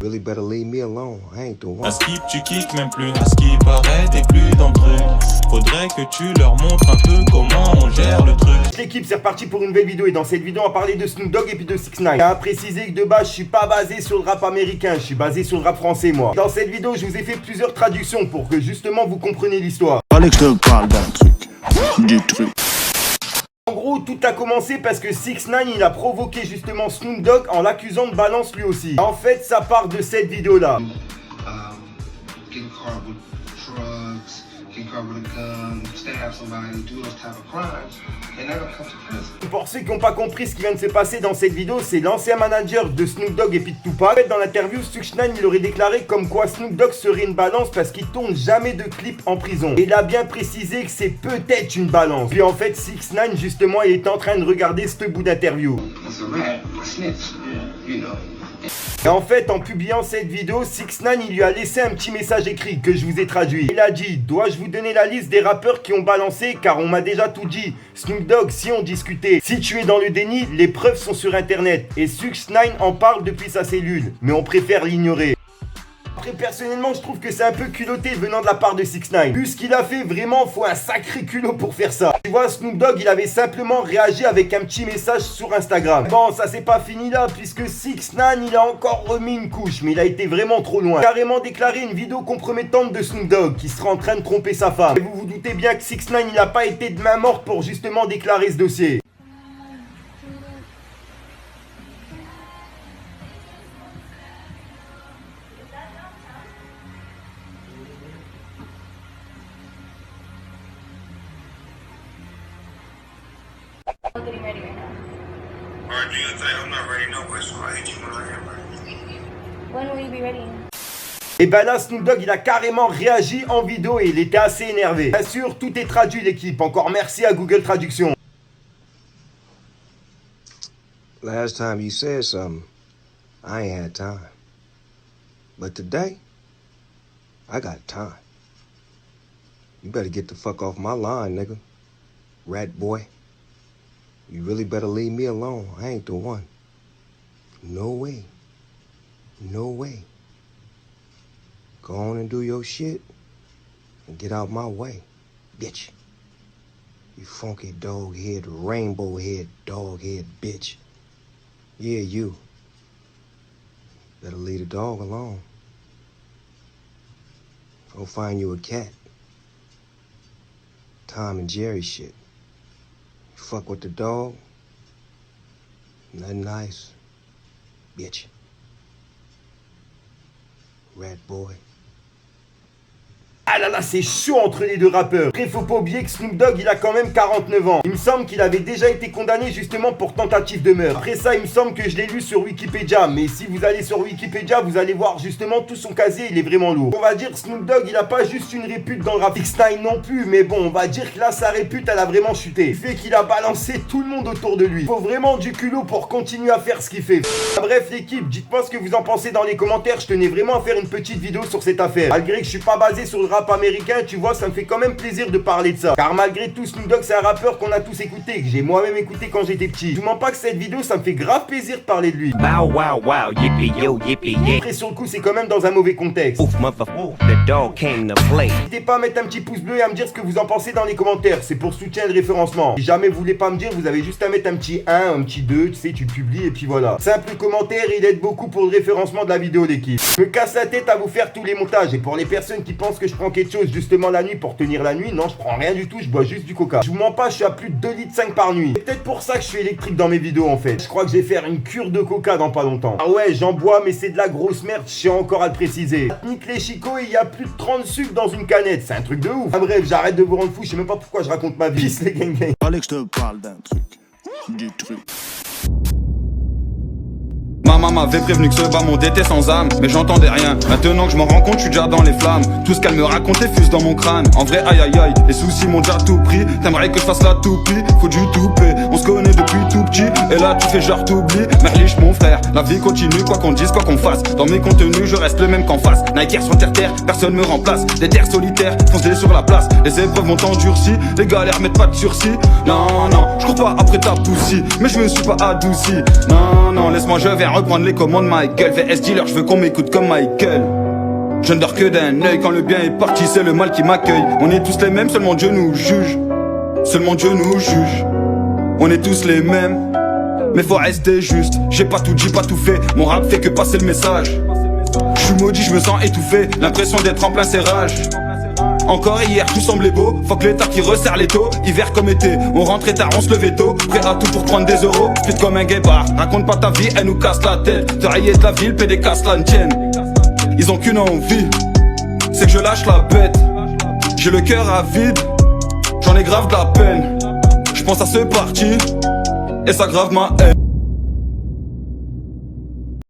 Really better leave me alone, I ain't the one. À Skip tu kicks même plus, à ce qui paraît t'es plus dans le truc. Faudrait que tu leur montres un peu comment on gère le truc. L'équipe, c'est reparti pour une nouvelle vidéo et dans cette vidéo on va parler de Snoop Dogg et puis de 6ix9ine. Je tiens à préciser que de base je suis pas basé sur le rap américain, je suis basé sur le rap français moi. Dans cette vidéo je vous ai fait plusieurs traductions pour que justement vous compreniez l'histoire. Fallait que je te parle d'un truc, du truc. En gros, tout a commencé parce que 6ix9ine il a provoqué justement Snoop Dogg en l'accusant de balance lui aussi. En fait, ça part de cette vidéo là. Pour ceux qui n'ont pas compris ce qui vient de se passer dans cette vidéo, c'est l'ancien manager de Snoop Dogg et puis de Tupac. En fait, dans l'interview, 6ix9ine il aurait déclaré comme quoi Snoop Dogg serait une balance parce qu'il tourne jamais de clip en prison. Et il a bien précisé que c'est peut-être une balance. Puis en fait, 6ix9ine justement, il était en train de regarder ce bout d'interview. Et en fait, en publiant cette vidéo, 6ix9ine il lui a laissé un petit message écrit que je vous ai traduit. Il a dit: dois-je vous donner la liste des rappeurs qui ont balancé, car on m'a déjà tout dit. Snoop Dogg, si on discutait. Si tu es dans le déni, les preuves sont sur internet. Et 6ix9ine en parle depuis sa cellule, mais on préfère l'ignorer. Après, personnellement, je trouve que c'est un peu culotté venant de la part de 6ix9ine. Vu ce qu'il a fait, vraiment, faut un sacré culot pour faire ça. Tu vois, Snoop Dogg, il avait simplement réagi avec un petit message sur Instagram. Bon, ça c'est pas fini là, puisque 6ix9ine, il a encore remis une couche, mais il a été vraiment trop loin. Carrément déclaré une vidéo compromettante de Snoop Dogg, qui sera en train de tromper sa femme. Et vous vous doutez bien que 6ix9ine, il n'a pas été de main morte pour justement déclarer ce dossier. Getting ready right now. Alright, do your thing. I'm not ready no way, so I'll hit you when I am ready. When will you be ready? Et ben là, Snoop Dogg, il a carrément réagi en vidéo et il était assez énervé. Bien sûr, tout est traduit l'équipe. Encore merci à Google Traduction. Last time you said something, I ain't had time. But today, I got time. You better get the fuck off my line, nigga. Rat boy. You really better leave me alone. I ain't the one. No way. No way. Go on and do your shit and get out my way, bitch. You funky dog head, rainbow head, dog head bitch. Yeah, you. Better leave the dog alone. Go find you a cat. Tom and Jerry shit. Fuck with the dog. Nothing nice. Bitch. Rat boy. Ah là là, c'est chaud entre les deux rappeurs. Après, faut pas oublier que Snoop Dogg, il a quand même 49 ans. Il me semble qu'il avait déjà été condamné justement pour tentative de meurtre. Après ça, il me semble que je l'ai lu sur Wikipédia. Mais si vous allez sur Wikipédia, vous allez voir justement tout son casier, il est vraiment lourd. On va dire que Snoop Dogg, il a pas juste une répute dans le rap. 6ix9ine non plus, mais bon, on va dire que là, sa répute, elle a vraiment chuté. Il fait qu'il a balancé tout le monde autour de lui. Faut vraiment du culot pour continuer à faire ce qu'il fait. Bref, l'équipe, dites-moi ce que vous en pensez dans les commentaires. Je tenais vraiment à faire une petite vidéo sur cette affaire. Malgré que je suis pas basé sur le rap américain, tu vois, ça me fait quand même plaisir de parler de ça. Car malgré tout, Snoop Dogg, c'est un rappeur qu'on a tous écouté, que j'ai moi-même écouté quand j'étais petit. Je vous mens pas que cette vidéo, ça me fait grave plaisir de parler de lui. Wow, wow, wow, yippee yo, yippee yeah. Après, sur le coup, c'est quand même dans un mauvais contexte. Oof, motherfucker, the dog came to play. N'hésitez pas à mettre un petit pouce bleu et à me dire ce que vous en pensez dans les commentaires. C'est pour soutien de référencement. Si jamais vous voulez pas me dire, vous avez juste à mettre un petit 1, un petit 2, tu sais, tu publies et puis voilà. Simple commentaire, il aide beaucoup pour le référencement de la vidéo, l'équipe. Je me casse la tête à vous faire tous les montages. Et pour les personnes qui pensent que je prends quelque chose justement la nuit pour tenir la nuit, non, je prends rien du tout, je bois juste du coca. Je vous mens pas, je suis à plus de 2,5 litres par nuit. C'est peut-être pour ça que je suis électrique dans mes vidéos en fait. Je crois que je vais faire une cure de coca dans pas longtemps. Ah ouais, j'en bois, mais c'est de la grosse merde, je tiens encore à le préciser. Nique les chicots et il y a plus de 30 sucres dans une canette, c'est un truc de ouf. Ah bref, j'arrête de vous rendre fou, je sais même pas pourquoi je raconte ma vie. Peace les gang gang. Fallait que je te parle d'un truc, du truc. Ma maman m'avait prévenu que ce bas monde était sans âme, mais j'entendais rien. Maintenant que je m'en rends compte, je suis déjà dans les flammes. Tout ce qu'elle me racontait fuse dans mon crâne. En vrai, aïe aïe aïe, les soucis m'ont déjà tout pris. T'aimerais que je fasse la toupie, faut du toupé. On se connaît depuis tout petit, et là tu fais genre t'oublies. Merliche mon frère, la vie continue, quoi qu'on dise, quoi qu'on fasse. Dans mes contenus, je reste le même qu'en face. Nike sur terre, personne me remplace. Des terres solitaires, foncez sur la place. Les épreuves m'ont endurci, les galères mettent pas de sursis. Non, non, je cours pas après ta poussie, mais je me suis pas adouci. Non, non, laisse-moi, je vais reprendre les commandes, my gueule. VS dealer, je veux qu'on m'écoute comme Michael. Je ne dors que d'un œil, quand le bien est parti, c'est le mal qui m'accueille. On est tous les mêmes, seulement Dieu nous juge. Seulement Dieu nous juge. On est tous les mêmes, mais faut rester juste. J'ai pas tout dit, pas tout fait, mon rap fait que passer le message. Je suis maudit, je me sens étouffé, l'impression d'être en plein serrage. Encore hier, tout semblait beau, fuck l'état qui resserre les taux. Hiver comme été, on rentrait tard, on se levait tôt. Prêt à tout pour prendre des euros, split comme un guépard. Raconte pas ta vie, elle nous casse la tête. Te railler de la ville, PD casse la tienne. Ils ont qu'une envie, c'est que je lâche la bête. J'ai le cœur à vide, j'en ai grave de la peine. Je pense à ce parti, et ça grave ma haine.